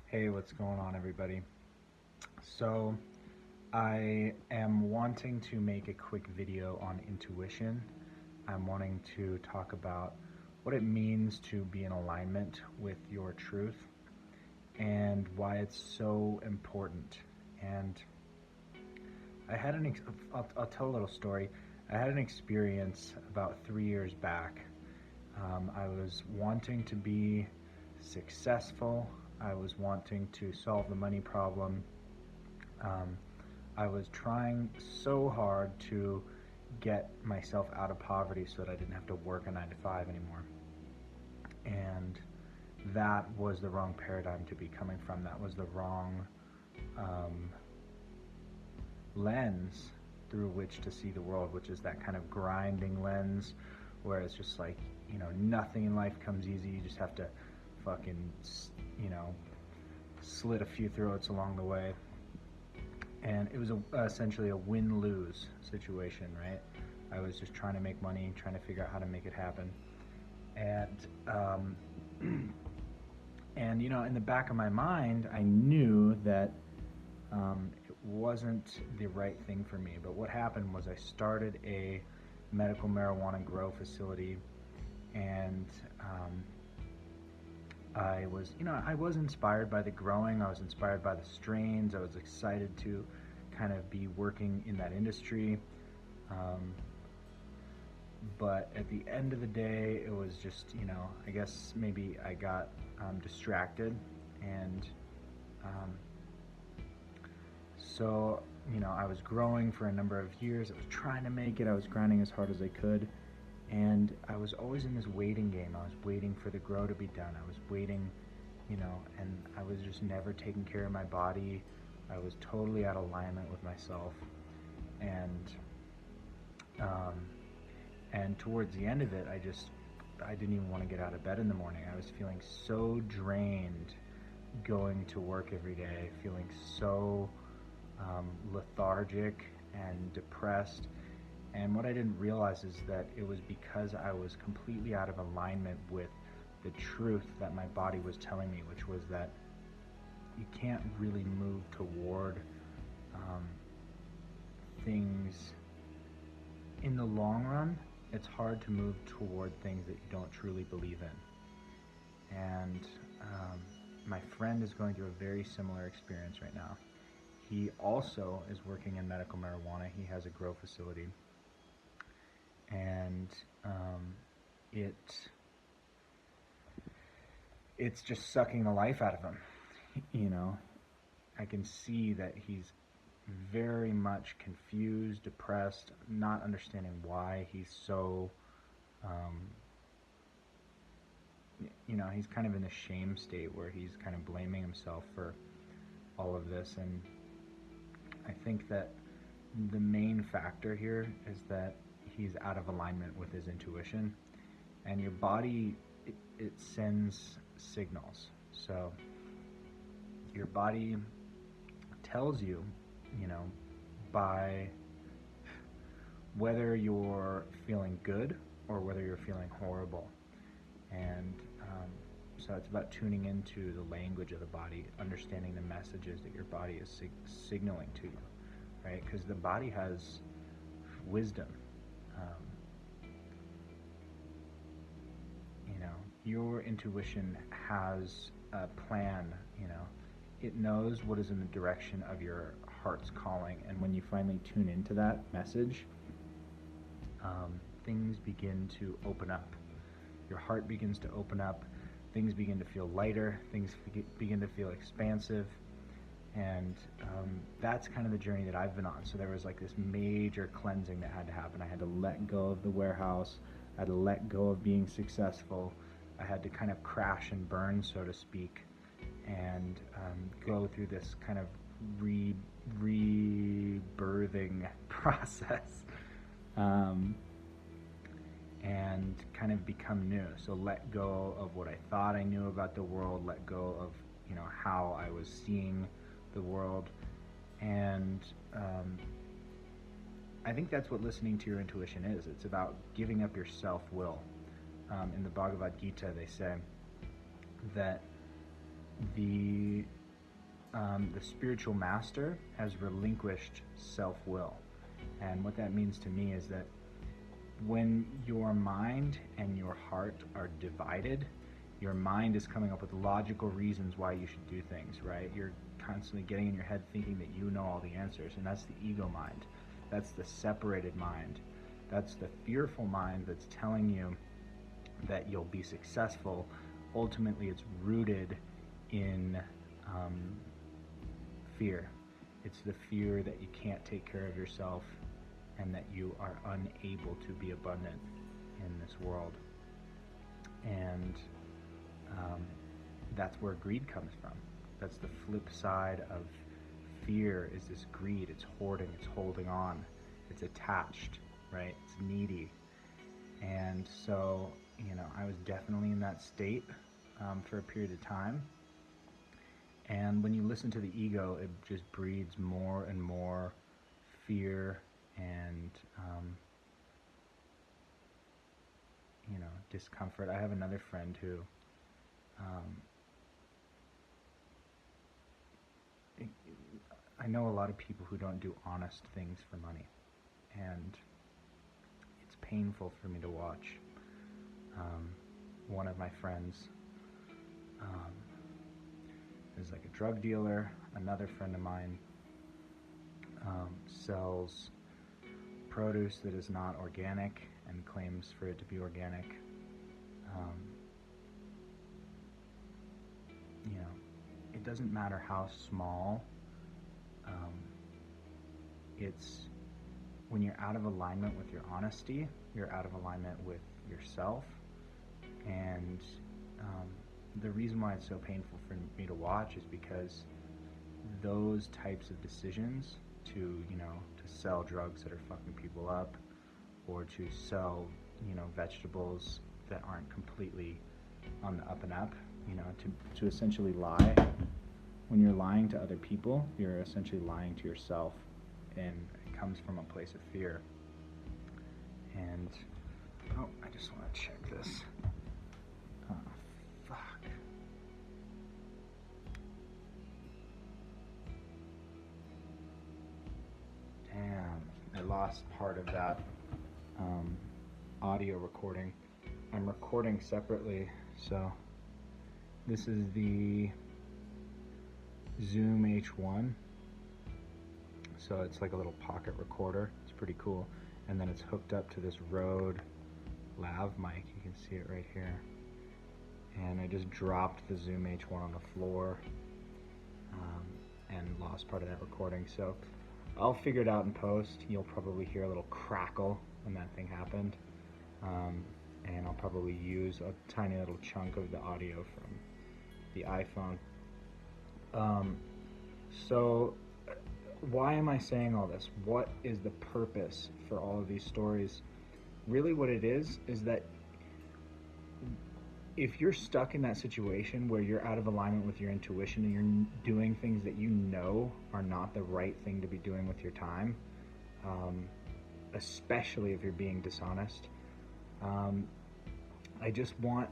Hey, what's going on, everybody? So, I am wanting to make a quick video on intuition. I'm wanting to talk about what it means to be in alignment with your truth and why it's so important. And I had I'll tell a little story. I had an experience about 3 years back. I was wanting to be successful. I was wanting to solve the money problem. Um, I was trying so hard to get myself out of poverty so that I didn't have to work a 9 to 5 anymore. And that was the wrong paradigm to be coming from. That was the wrong um, lens through which to see the world, which is that kind of grinding lens where it's just like, nothing in life comes easy. You just have to fucking, you know, slit a few throats along the way. And it was essentially a win-lose situation, right? I was just trying to make money, trying to figure out how to make it happen, and and in the back of my mind, I knew that it wasn't the right thing for me. But what happened was I started a medical marijuana grow facility, and I was inspired by the growing. I was inspired by the strains. I was excited to kind of be working in that industry. Um, but at the end of the day, it was just, I guess maybe I got distracted. And um, so, I was growing for a number of years. I was trying to make it. I was grinding as hard as I could. And I was always in this waiting game. I was waiting for the grow to be done. I was waiting, and I was just never taking care of my body. I was totally out of alignment with myself. And um, and towards the end of it, I didn't even want to get out of bed in the morning. I was feeling so drained going to work every day, feeling so lethargic and depressed. And what I didn't realize is that it was because I was completely out of alignment with the truth that my body was telling me, which was that you can't really move toward um, things in the long run. It's hard to move toward things that you don't truly believe in. And my friend is going through a very similar experience right now. He also is working in medical marijuana. He has a grow facility, and it it's just sucking the life out of him. You know, I can see that he's very much confused, depressed, not understanding why he's so, um, he's kind of in a shame state where he's kind of blaming himself for all of this. And I think that the main factor here is that he's out of alignment with his intuition. And your body, it sends signals. So your body tells you, you know, by whether you're feeling good or whether you're feeling horrible. And so it's about tuning into the language of the body, understanding the messages that your body is signaling to you, right? Because the body has wisdom. Um, your intuition has a plan. It knows what is in the direction of your heart's calling, and when you finally tune into that message, things begin to open up. Your heart begins to open up. Things begin to feel lighter. Things begin to feel expansive. And that's kind of the journey that I've been on. So there was like this major cleansing that had to happen. I had to let go of the warehouse. I had to let go of being successful. I had to kind of crash and burn, so to speak, and go through this kind of rebirthing process. And kind of become new. So let go of what I thought I knew about the world, let go of, how I was seeing the world. And I think that's what listening to your intuition is. It's about giving up your self-will. In the Bhagavad Gita, they say that the the spiritual master has relinquished self-will. And what that means to me is that when your mind and your heart are divided, your mind is coming up with logical reasons why you should do things, right? You're constantly getting in your head thinking that you know all the answers, and that's the ego mind. That's the separated mind. That's the fearful mind that's telling you that you'll be successful. Ultimately, it's rooted in fear. It's the fear that you can't take care of yourself and that you are unable to be abundant in this world. And that's where greed comes from. That's the flip side of fear, is this greed. It's hoarding, it's holding on, it's attached, right? It's needy. And so, I was definitely in that state for a period of time. And when you listen to the ego, it just breeds more and more fear and discomfort. I have another friend who I know a lot of people who don't do honest things for money, and it's painful for me to watch. One of my friends is like a drug dealer. Another friend of mine sells produce that is not organic and claims for it to be organic. It doesn't matter how small. It's when you're out of alignment with your honesty, you're out of alignment with yourself. And the reason why it's so painful for me to watch is because those types of decisions to sell drugs that are fucking people up, or to sell vegetables that aren't completely on the up and up, to essentially lie. When you're lying to other people, you're essentially lying to yourself, and it comes from a place of fear. And I just want to check this. Fuck. Damn, I lost part of that audio recording. I'm recording separately, so this is the Zoom H1. So it's like a little pocket recorder. It's pretty cool. And then it's hooked up to this Rode lav mic. You can see it right here. And I just dropped the Zoom H1 on the floor and lost part of that recording. So I'll figure it out in post. You'll probably hear a little crackle when that thing happened. And I'll probably use a tiny little chunk of the audio from the iPhone. So why am I saying all this? What is the purpose for all of these stories? Really what it is that if you're stuck in that situation where you're out of alignment with your intuition and you're doing things that you know are not the right thing to be doing with your time, especially if you're being dishonest, I just want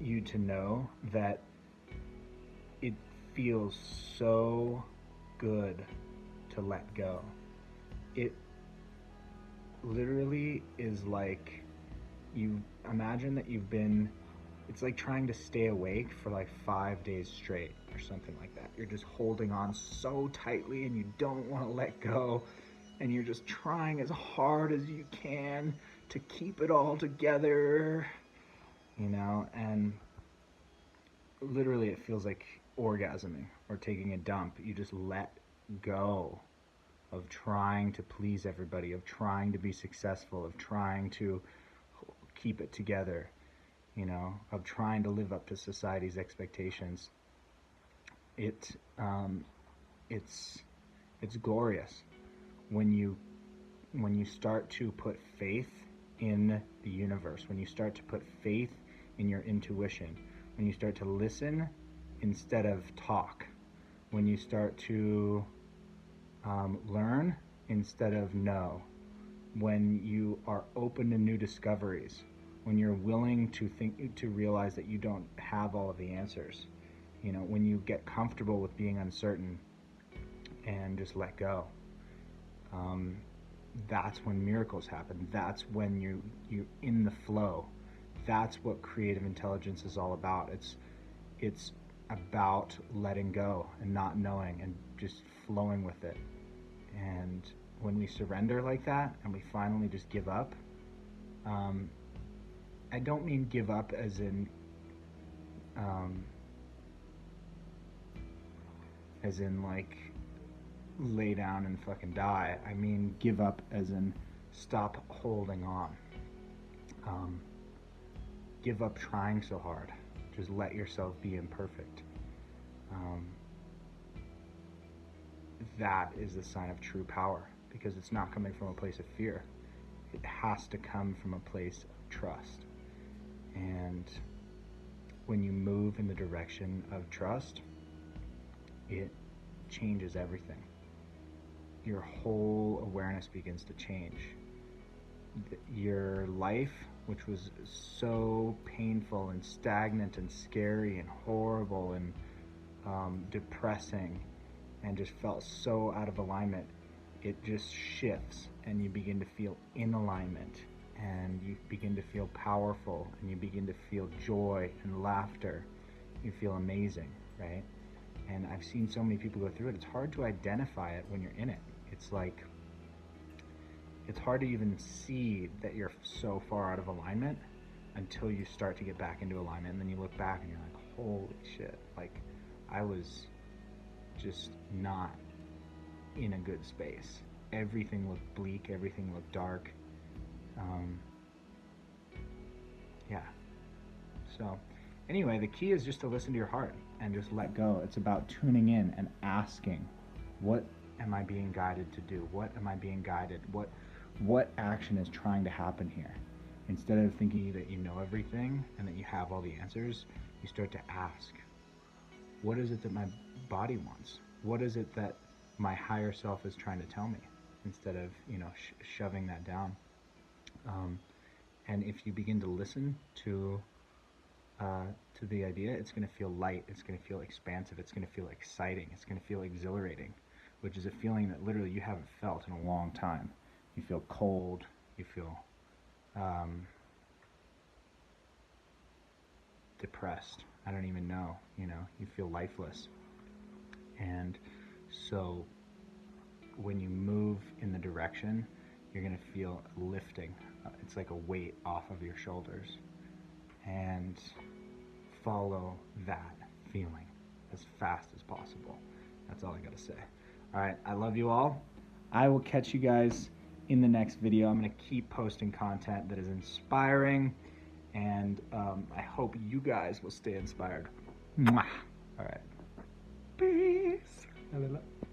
you to know that it feels so good to let go. It literally is like, you imagine that it's like trying to stay awake for like 5 days straight or something like that. You're just holding on so tightly and you don't want to let go, and you're just trying as hard as you can to keep it all together, and literally it feels like orgasming or taking a dump. You just let go of trying to please everybody, of trying to be successful, of trying to keep it together, of trying to live up to society's expectations. It's glorious when you start to put faith in the universe, when you start to put faith in your intuition, when you start to listen instead of talk, when you start to learn instead of know, when you are open to new discoveries, when you're willing to realize that you don't have all of the answers, You know, when you get comfortable with being uncertain and just let go, that's when miracles happen. That's when you're in the flow. That's what creative intelligence is all about. It's about letting go and not knowing and just flowing with it. And when we surrender like that and we finally just give up, I don't mean give up as in like lay down and fucking die. I mean give up as in stop holding on. Give up trying so hard. Just let yourself be imperfect. That is the sign of true power, because it's not coming from a place of fear. It has to come from a place of trust. And when you move in the direction of trust, it changes everything. Your whole awareness begins to change. Your life, which was so painful and stagnant and scary and horrible and depressing and just felt so out of alignment, it just shifts and you begin to feel in alignment and you begin to feel powerful and you begin to feel joy and laughter. You feel amazing, right? And I've seen so many people go through it. It's hard to identify it when you're in it. It's like, it's hard to even see that you're so far out of alignment until you start to get back into alignment. And then you look back and you're like, holy shit, like I was just not in a good space. Everything looked bleak, everything looked dark. Yeah. So anyway, the key is just to listen to your heart and just let go. It's about tuning in and asking, what am I being guided to do? What am I being guided? What action is trying to happen here? Instead of thinking that you know everything and that you have all the answers, you start to ask, what is it that my body wants? What is it that my higher self is trying to tell me? Instead of, shoving that down. And if you begin to listen to the idea, it's going to feel light, it's going to feel expansive, it's going to feel exciting, it's going to feel exhilarating, which is a feeling that literally you haven't felt in a long time. You feel cold, you feel depressed, I don't even know, you feel lifeless. And so when you move in the direction, you're going to feel lifting. It's like a weight off of your shoulders. And follow that feeling as fast as possible. That's all I got to say. All right, I love you all. I will catch you guys in the next video. I'm going to keep posting content that is inspiring, and I hope you guys will stay inspired. Mwah. All right. Peace.